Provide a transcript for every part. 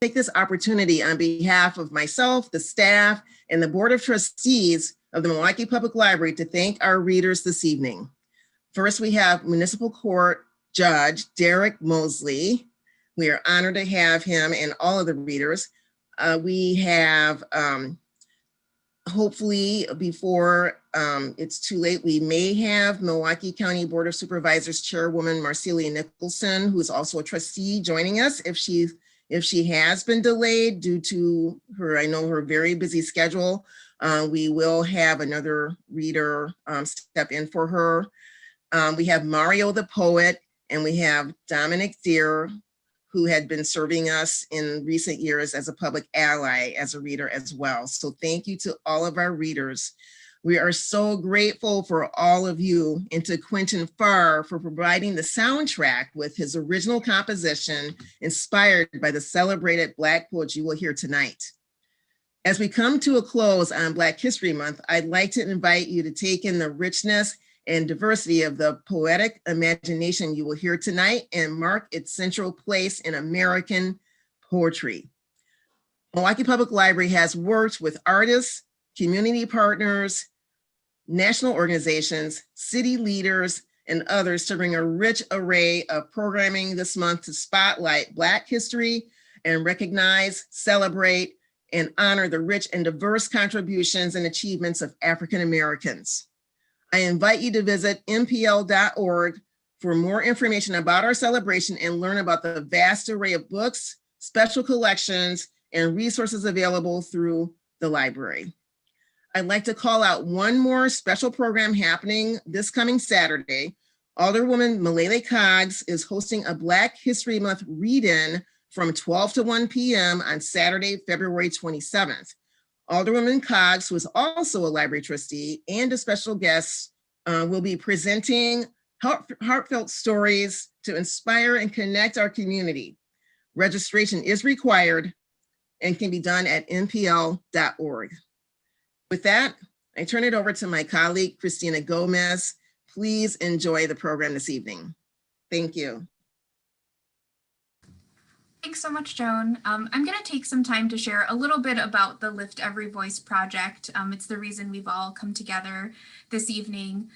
Take this opportunity on behalf of myself, the staff, and the Board of Trustees of the Milwaukee Public Library to thank our readers this evening. First, we have Municipal Court Judge Derek Mosley. We are honored to have him and all of the readers. We have, hopefully before it's too late, we may have Milwaukee County Board of Supervisors Chairwoman Marcelia Nicholson, who is also a trustee, joining us if she has been delayed due to her, I know, her very busy schedule. We will have another reader step in for her. We have Mario the poet, and we have Dominic Deere, who had been serving us in recent years as a public ally, as a reader as well. So thank you to all of our readers. We are so grateful for all of you, and to Quinten Farr for providing the soundtrack with his original composition inspired by the celebrated Black poets you will hear tonight. As we come to a close on Black History Month, I'd like to invite you to take in the richness and diversity of the poetic imagination you will hear tonight and mark its central place in American poetry. Milwaukee Public Library has worked with artists, community partners, national organizations, city leaders, and others to bring a rich array of programming this month to spotlight Black history and recognize, celebrate, and honor the rich and diverse contributions and achievements of African Americans. I invite you to visit mpl.org for more information about our celebration and learn about the vast array of books, special collections, and resources available through the library. I'd like to call out one more special program happening this coming Saturday. Alderwoman Malele Coggs is hosting a Black History Month read-in from 12 to 1 p.m. on Saturday, February 27th. Alderwoman Coggs, who is also a library trustee and a special guest, will be presenting heartfelt stories to inspire and connect our community. Registration is required and can be done at mpl.org. With that, I turn it over to my colleague, Christina Gomez. Please enjoy the program this evening. Thank you. Thanks so much, Joan. I'm going to take some time to share a little bit about the Lift Every Voice project. It's the reason we've all come together this evening.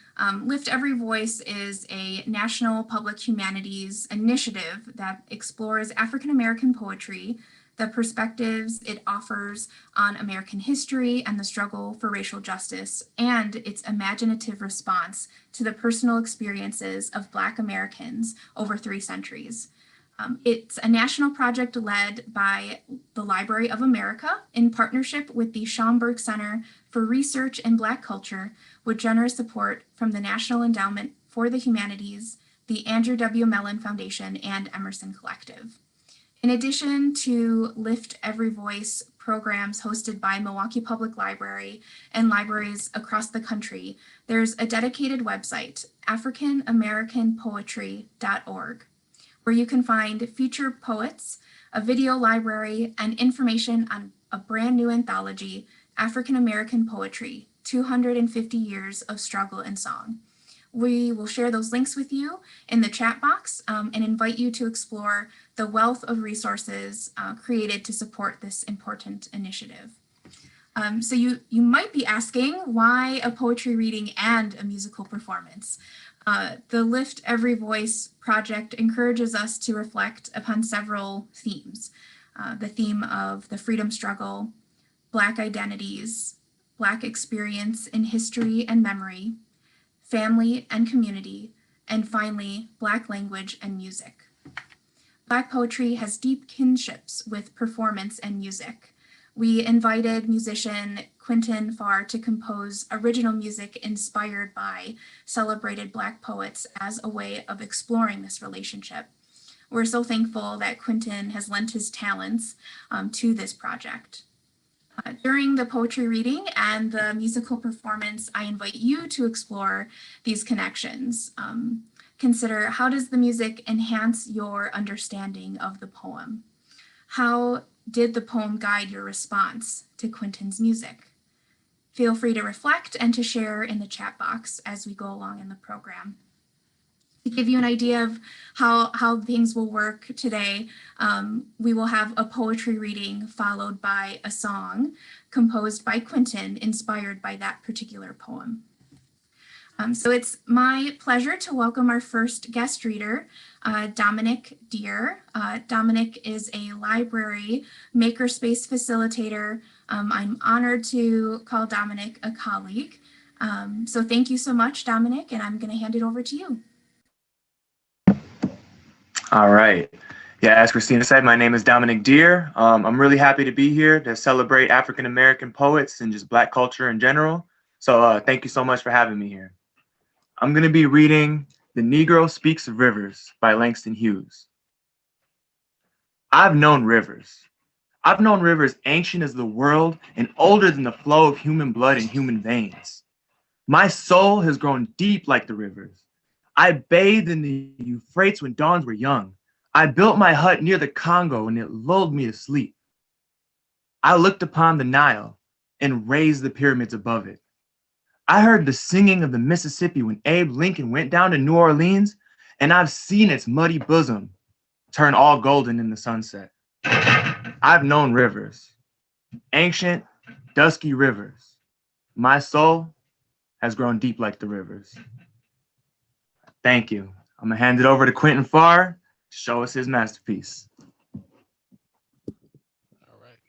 Lift Every Voice is a national public humanities initiative that explores African-American poetry, the perspectives it offers on American history and the struggle for racial justice, and its imaginative response to the personal experiences of Black Americans over 3 centuries. It's a national project led by the Library of America in partnership with the Schomburg Center for Research in Black Culture, with generous support from the National Endowment for the Humanities, the Andrew W. Mellon Foundation, and Emerson Collective. In addition to Lift Every Voice programs hosted by Milwaukee Public Library and libraries across the country, there's a dedicated website, africanamericanpoetry.org. where you can find featured poets, a video library, and information on a brand new anthology, African American Poetry, 250 Years of Struggle and Song. We will share those links with you in the chat box and invite you to explore the wealth of resources created to support this important initiative. So you might be asking, why a poetry reading and a musical performance? The Lift Every Voice project encourages us to reflect upon several themes. The theme of the freedom struggle, Black identities, Black experience in history and memory, family and community, and finally, Black language and music. Black poetry has deep kinships with performance and music. We invited musician Quinten Farr to compose original music inspired by celebrated Black poets as a way of exploring this relationship. We're so thankful that Quinten has lent his talents to this project. During the poetry reading and the musical performance, I invite you to explore these connections. Consider, how does the music enhance your understanding of the poem? How did the poem guide your response to Quinten's music? Feel free to reflect and to share in the chat box as we go along in the program. To give you an idea of how things will work today, we will have a poetry reading followed by a song composed by Quinten, inspired by that particular poem. So it's my pleasure to welcome our first guest reader, Dominic Deere. Dominic is a library makerspace facilitator. I'm honored to call Dominic a colleague. So thank you so much, Dominic, and I'm going to hand it over to you. All right. Yeah, as Christina said, my name is Dominic Deere. I'm really happy to be here to celebrate African-American poets and just Black culture in general. So thank you so much for having me here. I'm going to be reading The Negro Speaks of Rivers by Langston Hughes. I've known rivers. I've known rivers ancient as the world and older than the flow of human blood in human veins. My soul has grown deep like the rivers. I bathed in the Euphrates when dawns were young. I built my hut near the Congo and it lulled me to sleep. I looked upon the Nile and raised the pyramids above it. I heard the singing of the Mississippi when Abe Lincoln went down to New Orleans, and I've seen its muddy bosom turn all golden in the sunset. I've known rivers, ancient, dusky rivers. My soul has grown deep like the rivers. Thank you. I'm gonna hand it over to Quinten Farr to show us his masterpiece. All right.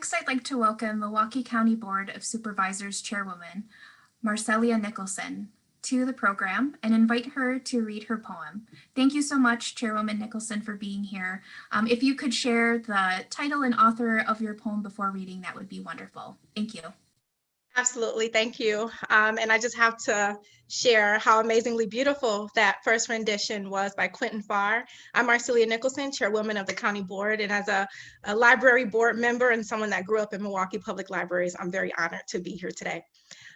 Next, I'd like to welcome Milwaukee County Board of Supervisors Chairwoman, Marcelia Nicholson, to the program and invite her to read her poem. Thank you so much, Chairwoman Nicholson, for being here. If you could share the title and author of your poem before reading, that would be wonderful. Thank you. Absolutely, thank you. And I just have to share how amazingly beautiful that first rendition was by Quinten Farr. I'm Marcelia Nicholson, Chairwoman of the County Board, and as a library board member and someone that grew up in Milwaukee Public Libraries, I'm very honored to be here today.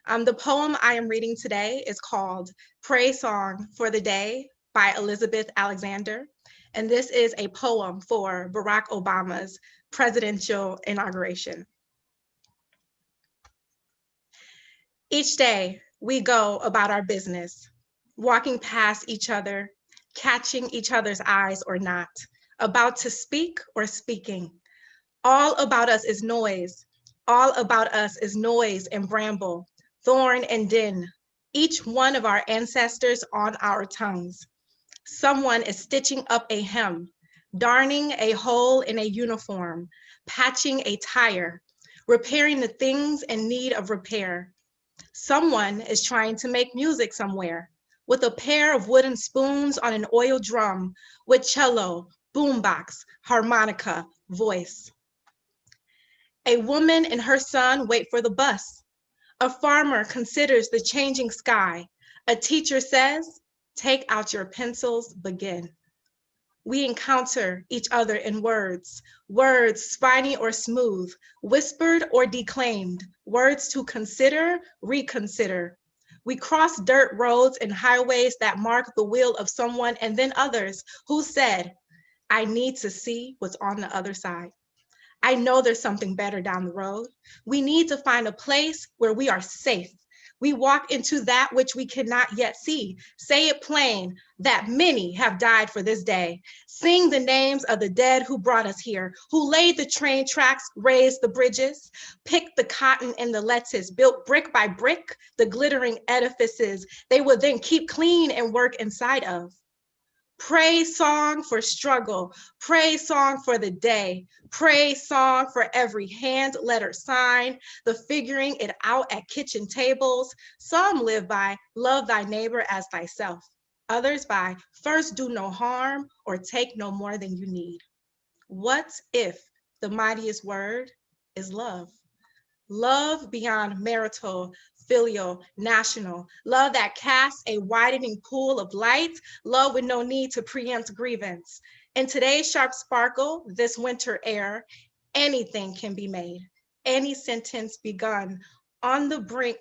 The poem I am reading today is called Praise Song for the Day by Elizabeth Alexander. And this is a poem for Barack Obama's presidential inauguration. Each day we go about our business, walking past each other, catching each other's eyes or not, about to speak or speaking. All about us is noise. All about us is noise and bramble, thorn and din, each one of our ancestors on our tongues. Someone is stitching up a hem, darning a hole in a uniform, patching a tire, repairing the things in need of repair. Someone is trying to make music somewhere with a pair of wooden spoons on an oil drum with cello, boombox, harmonica, voice. A woman and her son wait for the bus. A farmer considers the changing sky. A teacher says, take out your pencils, begin. We encounter each other in words, words spiny or smooth, whispered or declaimed, words to consider, reconsider. We cross dirt roads and highways that mark the will of someone and then others who said, I need to see what's on the other side. I know there's something better down the road. We need to find a place where we are safe. We walk into that which we cannot yet see. Say it plain that many have died for this day. Sing the names of the dead who brought us here, who laid the train tracks, raised the bridges, picked the cotton and the lettuce, built brick by brick the glittering edifices they would then keep clean and work inside of. Praise song for struggle, praise song for the day, praise song for every hand letter sign, the figuring it out at kitchen tables. Some live by love thy neighbor as thyself. Others by first do no harm or take no more than you need. What if the mightiest word is love? Love beyond marital, filial, national, love that casts a widening pool of light, love with no need to preempt grievance. In today's sharp sparkle, this winter air, anything can be made, any sentence begun, on the brink,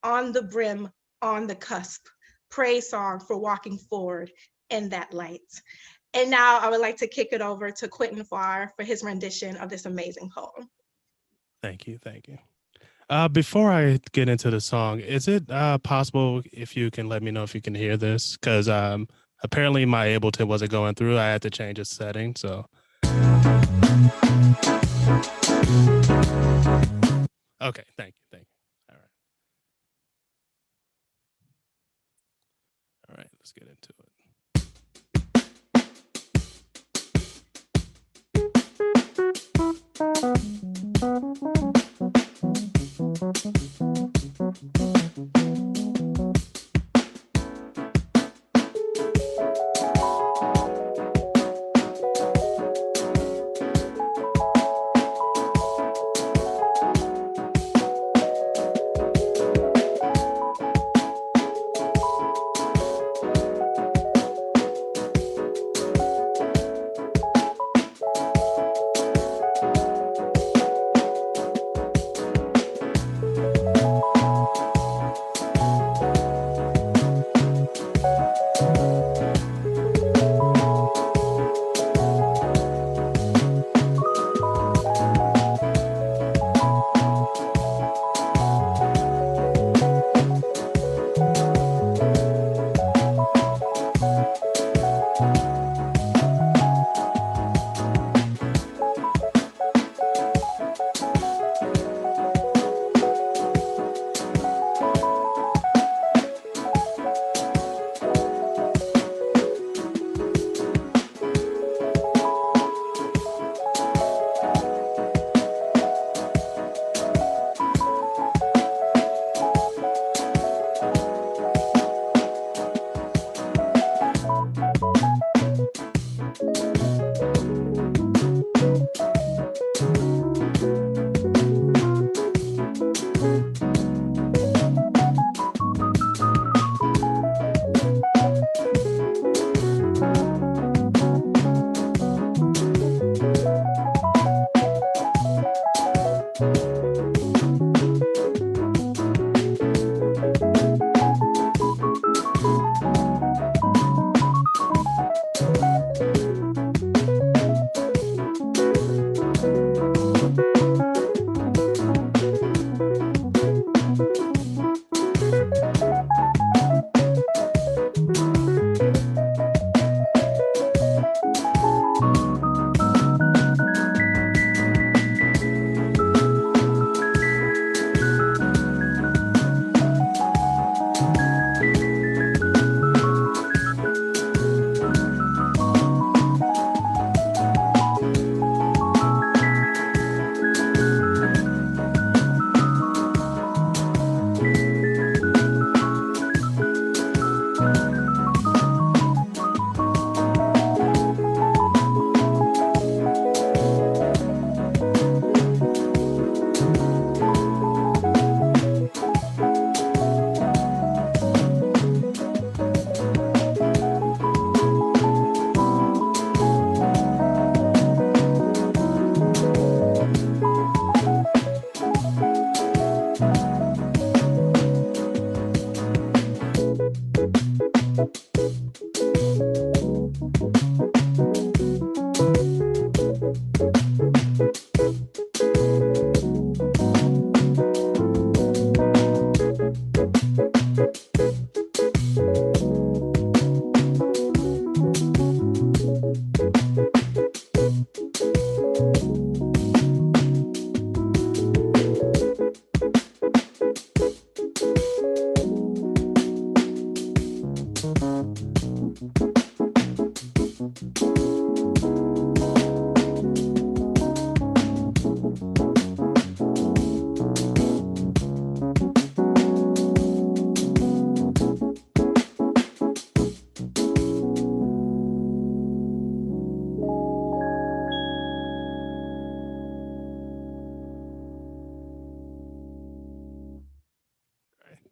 on the brim, on the cusp. Praise song for walking forward in that light. And now I would like to kick it over to Quinten Farr for his rendition of this amazing poem. Thank you, thank you. Before I get into the song, is it possible if you can let me know if you can hear this? Because apparently my Ableton wasn't going through. I had to change its setting, so. Okay, thank you, thank you. All right. All right, let's get into it.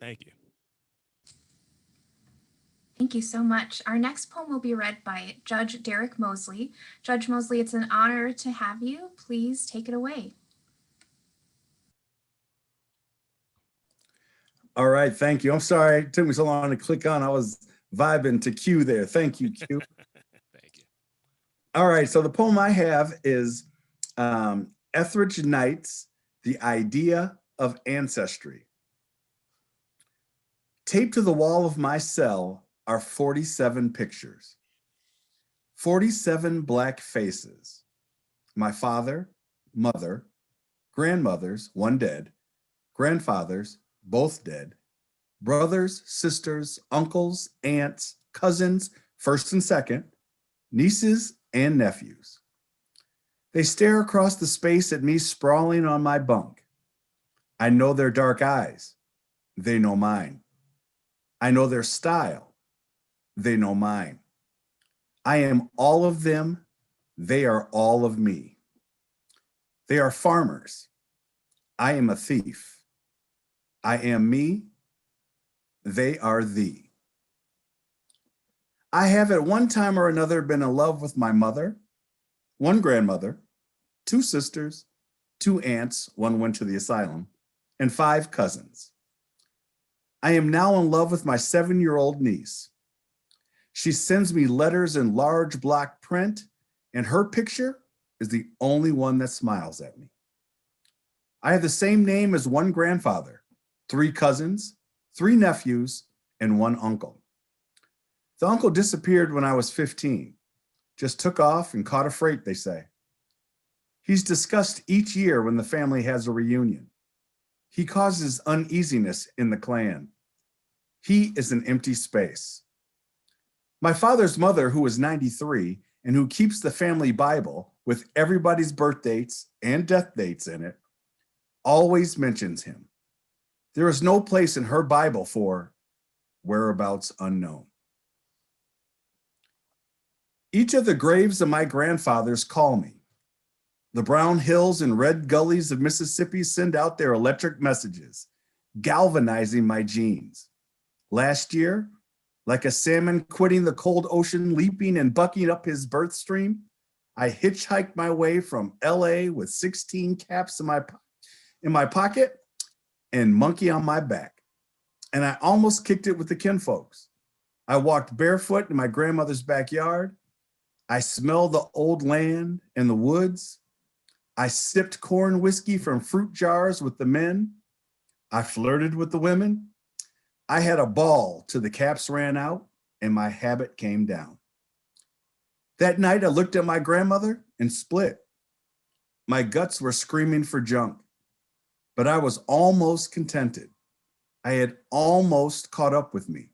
Thank you. Thank you so much. Our next poem will be read by Judge Derek Mosley. Judge Mosley, it's an honor to have you. Please take it away. All right, thank you. I'm sorry it took me so long to click on. I was vibing to Q there. Thank you, Q. Thank you. All right, so the poem I have is Etheridge Knight's The Idea of Ancestry. Taped to the wall of my cell are 47 pictures, 47 Black faces. My father, mother, grandmothers, one dead, grandfathers, both dead, brothers, sisters, uncles, aunts, cousins, first and second, nieces and nephews. They stare across the space at me sprawling on my bunk. I know their dark eyes. They know mine. I know their style. They know mine. I am all of them. They are all of me. They are farmers. I am a thief. I am me. They are thee. I have at one time or another been in love with my mother, one grandmother, two sisters, two aunts, one went to the asylum, and 5 cousins. I am now in love with my 7-year-old niece. She sends me letters in large block print, and her picture is the only one that smiles at me. I have the same name as one grandfather, 3 cousins, 3 nephews, and 1 uncle. The uncle disappeared when I was 15, just took off and caught a freight, they say. He's discussed each year when the family has a reunion. He causes uneasiness in the clan. He is an empty space. My father's mother, who is 93 and who keeps the family Bible with everybody's birth dates and death dates in it, always mentions him. There is no place in her Bible for whereabouts unknown. Each of the graves of my grandfathers call me. The brown hills and red gullies of Mississippi send out their electric messages, galvanizing my genes. Last year, like a salmon quitting the cold ocean, leaping and bucking up his birth stream, I hitchhiked my way from LA with 16 caps in my pocket and monkey on my back. And I almost kicked it with the kinfolks. I walked barefoot in my grandmother's backyard. I smelled the old land and the woods. I sipped corn whiskey from fruit jars with the men. I flirted with the women. I had a ball till the caps ran out and my habit came down. That night I looked at my grandmother and split. My guts were screaming for junk, but I was almost contented. I had almost caught up with me.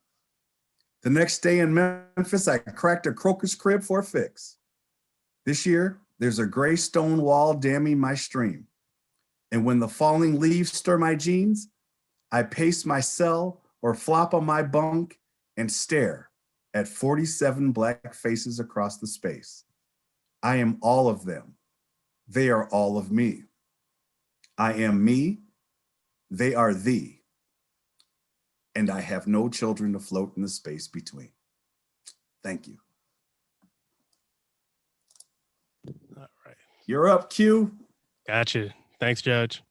The next day in Memphis, I cracked a crocus crib for a fix. This year, there's a gray stone wall damming my stream. And when the falling leaves stir my jeans, I pace my cell or flop on my bunk and stare at 47 Black faces across the space. I am all of them. They are all of me. I am me. They are thee. And I have no children to float in the space between. Thank you. All right. You're up, Q. Gotcha. Thanks, Judge.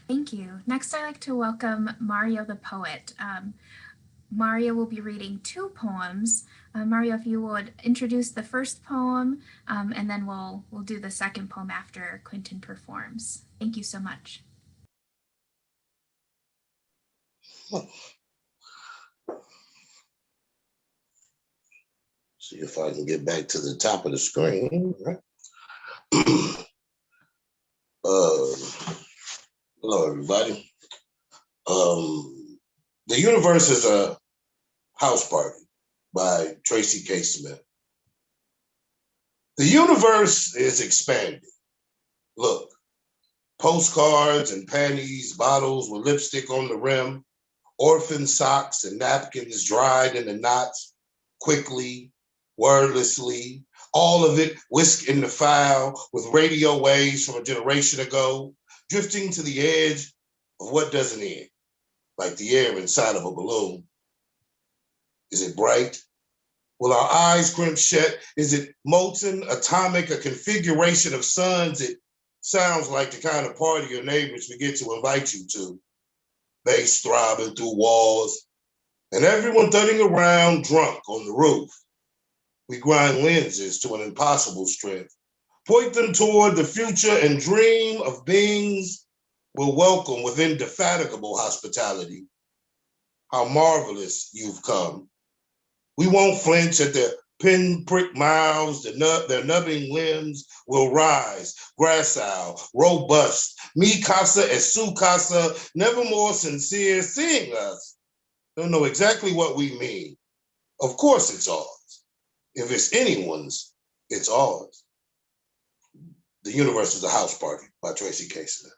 Thank you. Next, I'd like to welcome Mario the poet. Mario will be reading two poems. Mario, if you would introduce the first poem, and then we'll do the second poem after Quinten performs. Thank you so much. See if I can get back to the top of the screen. Right? Hello, everybody. The Universe is a House Party by Tracy K. Smith. The universe is expanding. Look, postcards and panties, bottles with lipstick on the rim, orphan socks and napkins dried in the knots, quickly, wordlessly, all of it whisked in the file with radio waves from a generation ago, drifting to the edge of what doesn't end, like the air inside of a balloon. Is it bright? Will our eyes crimp shut? Is it molten, atomic, a configuration of suns? It sounds like the kind of party your neighbors forget to invite you to. Bass throbbing through walls, and everyone thudding around drunk on the roof. We grind lenses to an impossible strength, point them toward the future and dream of beings we'll welcome with indefatigable hospitality. How marvelous you've come. We won't flinch at their pinprick mouths, their nubbing limbs will rise, gracile, robust, mi casa es su casa, never more sincere, seeing us. Don't know exactly what we mean. Of course it's ours. If it's anyone's, it's ours. The Universe is a House Party by Tracy K. Smith.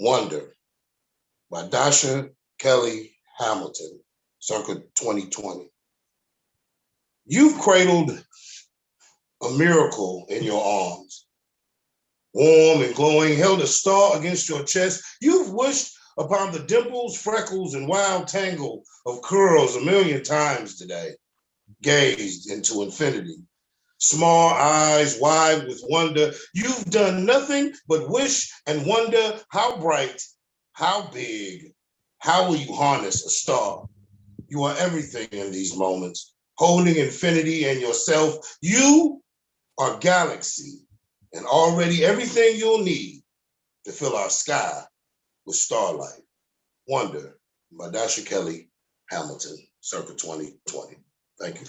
Wonder by Dasha Kelly Hamilton, circa 2020. You've cradled a miracle in your arms, warm and glowing, held a star against your chest. You've wished upon the dimples, freckles, and wild tangle of curls 1,000,000 times today, gazed into infinity. Small eyes wide with wonder. You've done nothing but wish and wonder how bright, how big, how will you harness a star? You are everything in these moments, holding infinity and yourself. You are galaxy and already everything you'll need to fill our sky with starlight. Wonder by Dasha Kelly Hamilton, circa 2020. Thank you.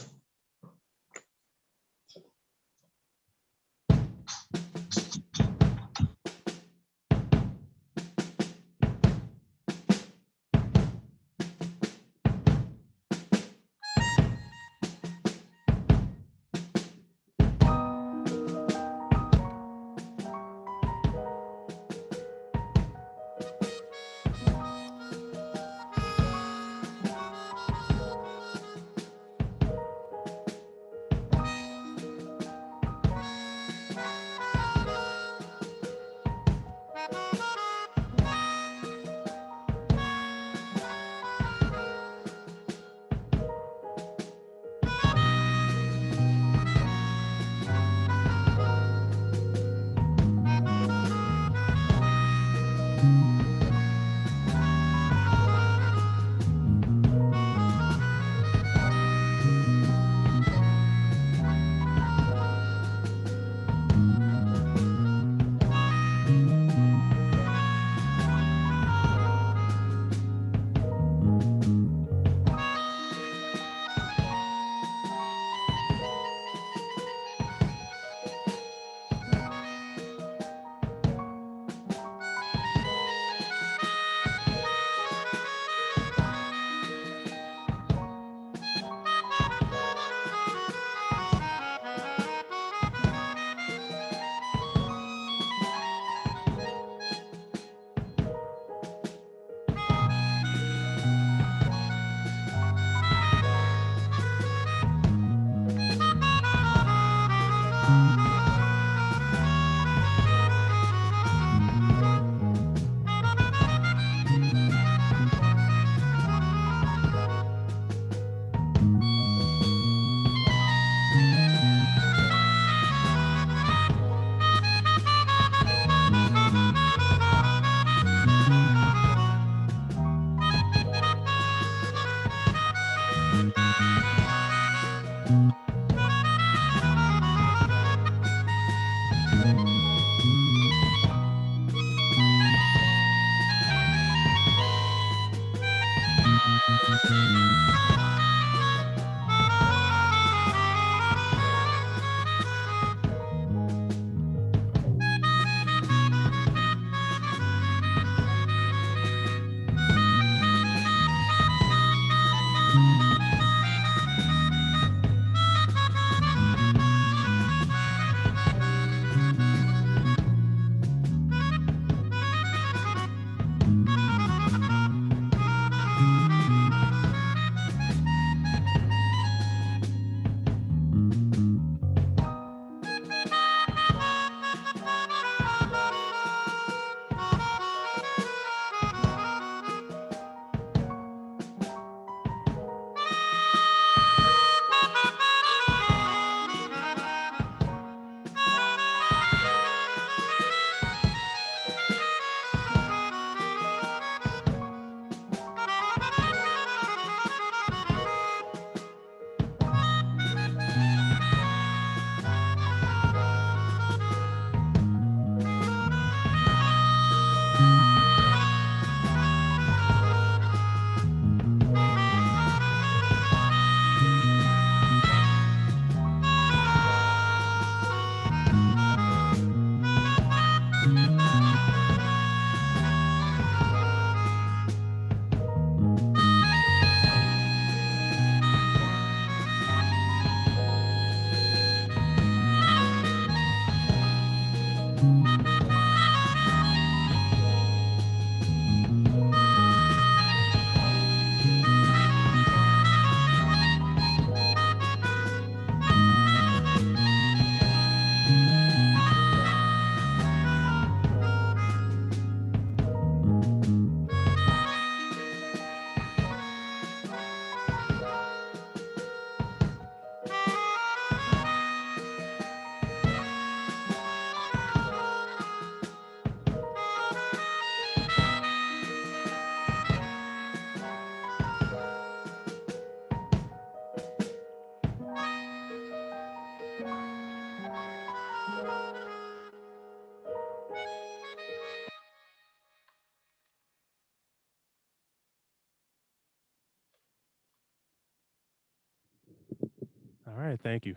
All right, thank you.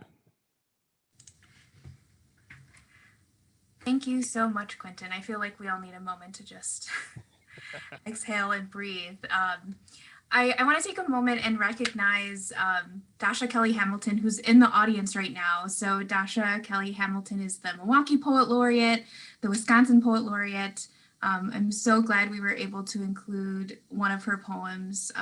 Thank you so much, Quinten. I feel like we all need a moment to just exhale and breathe. I want to take a moment and recognize Dasha Kelly Hamilton, who's in the audience right now. So Dasha Kelly Hamilton is the Milwaukee Poet Laureate, the Wisconsin Poet Laureate. I'm so glad we were able to include one of her poems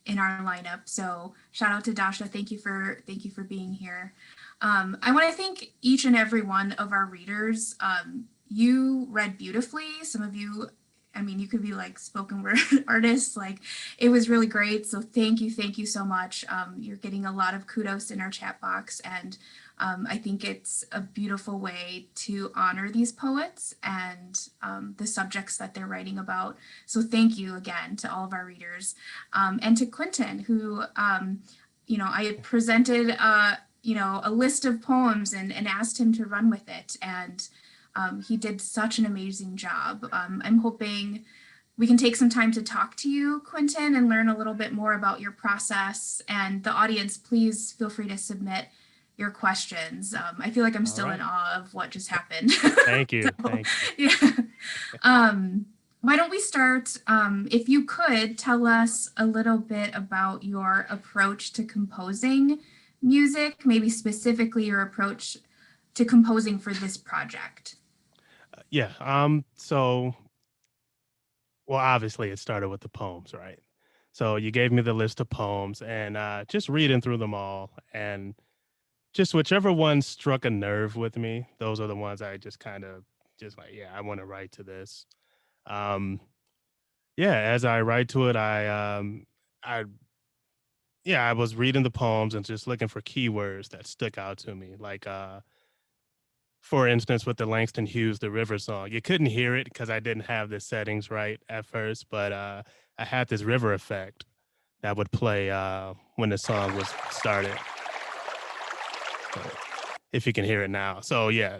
in our lineup. So shout out to Dasha. Thank you for being here. I want to thank each and every one of our readers. You read beautifully. Some of you, I mean, you could be like spoken word artists. Like, it was really great. So thank you so much. You're getting a lot of kudos in our chat box, and I think it's a beautiful way to honor these poets and the subjects that they're writing about. So thank you again to all of our readers, and to Quinten, who, you know, I had presented you know, a list of poems and asked him to run with it. And he did such an amazing job. I'm hoping we can take some time to talk to you, Quinten, and learn a little bit more about your process. And the audience, please feel free to submit your questions. I feel like I'm still in awe of what just happened. Thank you. So, thank you. Yeah. Why don't we start, if you could tell us a little bit about your approach to composing music, maybe specifically your approach to composing for this project. So, well, obviously it started with the poems, right? So you gave me the list of poems, and just reading through them all, and just whichever one struck a nerve with me, those are the ones I just kind of just like, yeah, I want to write to this. As I write to it, I was reading the poems and just looking for keywords that stuck out to me. Like, for instance, with the Langston Hughes, the River song, you couldn't hear it because I didn't have the settings right at first, but I had this river effect that would play when the song was started. So, if you can hear it now. So yeah,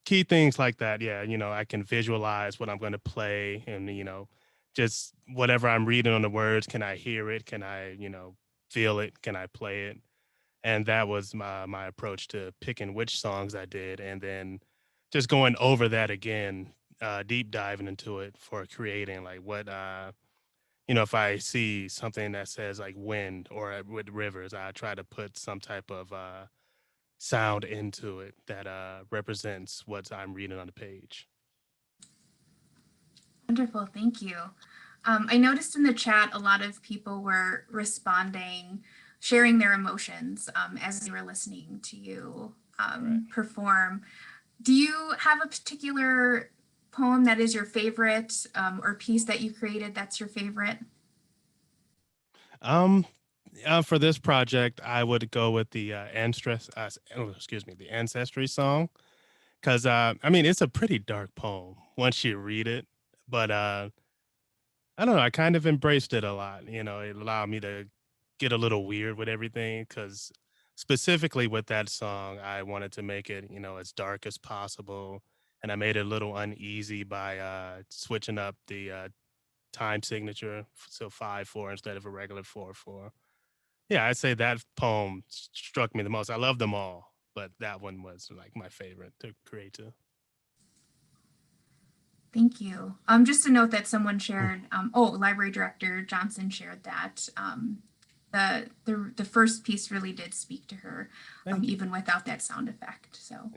key things like that. Yeah, you know, I can visualize what I'm going to play, and, you know, just whatever I'm reading on the words, can I hear it? Can I, you know, feel it? Can I play it? And that was my approach to picking which songs I did, and then just going over that again, deep diving into it for creating, like, what, you know, if I see something that says like wind or with rivers, I try to put some type of sound into it that represents what I'm reading on the page. Wonderful, thank you. I noticed in the chat a lot of people were responding, sharing their emotions as they were listening to you perform. Do you have a particular poem that is your favorite, or piece that you created that's your favorite? For this project, I would go with the the Ancestry song, because I mean, it's a pretty dark poem once you read it, but I don't know, I kind of embraced it a lot. You know, it allowed me to get a little weird with everything, because specifically with that song, I wanted to make it, you know, as dark as possible, and I made it a little uneasy by switching up the time signature, so 5/4 instead of a regular 4/4. Yeah, I'd say that poem struck me the most. I love them all, but that one was like my favorite to create too. Thank you. Just to note that someone shared, Library Director Johnson shared that the first piece really did speak to her, even without that sound effect. So,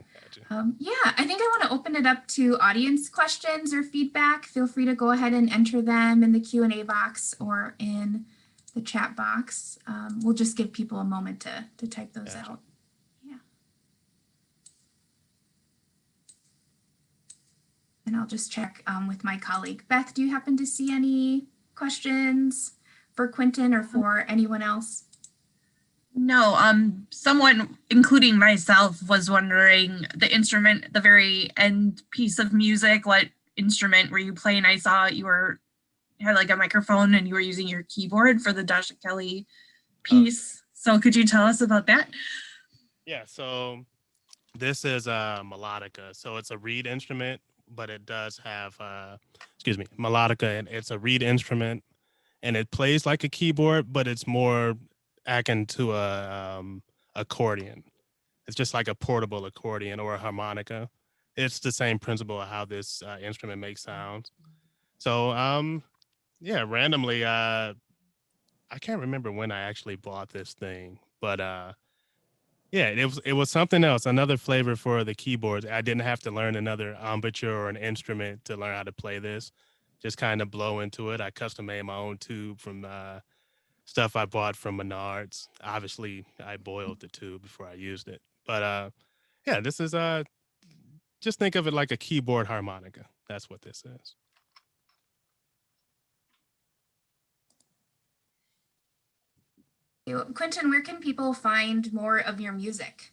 I think I want to open it up to audience questions or feedback. Feel free to go ahead and enter them in the Q&A box or in the chat box. We'll just give people a moment to type those out. Yeah. And I'll just check with my colleague. Beth, do you happen to see any questions for Quinten or for anyone else? No, someone, including myself, was wondering the instrument, the very end piece of music, what instrument were you playing? I saw you had like a microphone and you were using your keyboard for the Dasha Kelly piece. So could you tell us about that? Yeah, so this is a melodica. So it's a reed instrument, but it does have, melodica, and it's a reed instrument, and it plays like a keyboard, but it's more akin to a accordion. It's just like a portable accordion or a harmonica. It's the same principle of how this instrument makes sounds. So yeah, randomly, I can't remember when I actually bought this thing, but yeah, it was something else, another flavor for the keyboards. I didn't have to learn another embouchure or an instrument to learn how to play this. Just kind of blow into it. I custom made my own tube from stuff I bought from Menards. Obviously, I boiled the tube before I used it. But yeah, this is just think of it like a keyboard harmonica. That's what this is. Quinten, where can people find more of your music?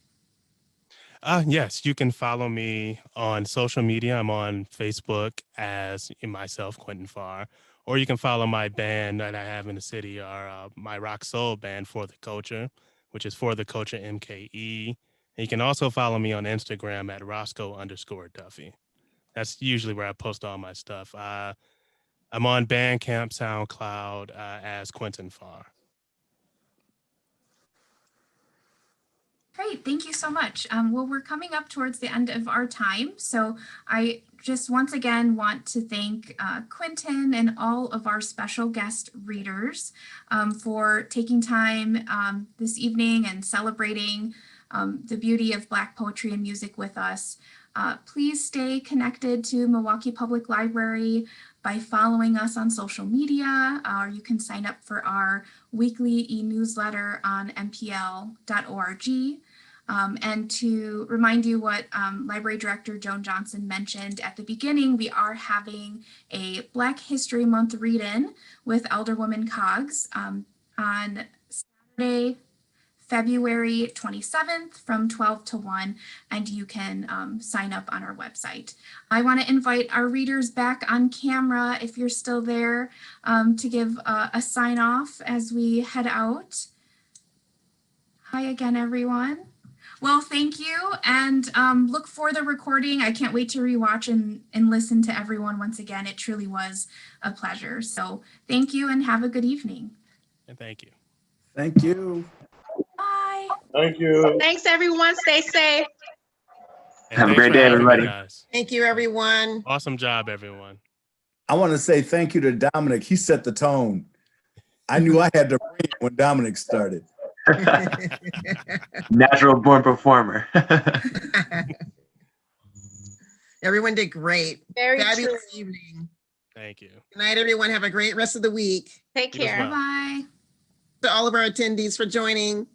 Yes, you can follow me on social media. I'm on Facebook as myself, Quinten Farr, or you can follow my band that I have in the city, or my rock soul band, For the Culture, which is For the Culture MKE. And you can also follow me on Instagram at Roscoe_Duffy. That's usually where I post all my stuff. I'm on Bandcamp, SoundCloud as Quinten Farr. Great, thank you so much. Well, we're coming up towards the end of our time, so I just once again want to thank Quinten and all of our special guest readers for taking time this evening and celebrating the beauty of Black poetry and music with us. Please stay connected to Milwaukee Public Library by following us on social media, or you can sign up for our weekly e-newsletter on mpl.org. And to remind you what Library Director Joan Johnson mentioned at the beginning, we are having a Black History Month read-in with Alderwoman Coggs on Saturday, February 27th from 12 to 1, and you can sign up on our website. I want to invite our readers back on camera, if you're still there, to give a sign off as we head out. Hi again, everyone. Well, thank you, and look for the recording. I can't wait to rewatch and listen to everyone once again. It truly was a pleasure. So thank you and have a good evening. And thank you. Thank you. Bye. Thank you. Thanks, everyone. Stay safe. And Have a thanks great for day, having me, everybody. guys. Thank you, everyone. Awesome job, everyone. I want to say thank you to Dominic. He set the tone. I knew I had to bring it when Dominic started. Natural born performer. Everyone did great. Very true. Fabulous evening. Thank you. Good night, everyone. Have a great rest of the week. Take You as care. well. Bye. To all of our attendees for joining.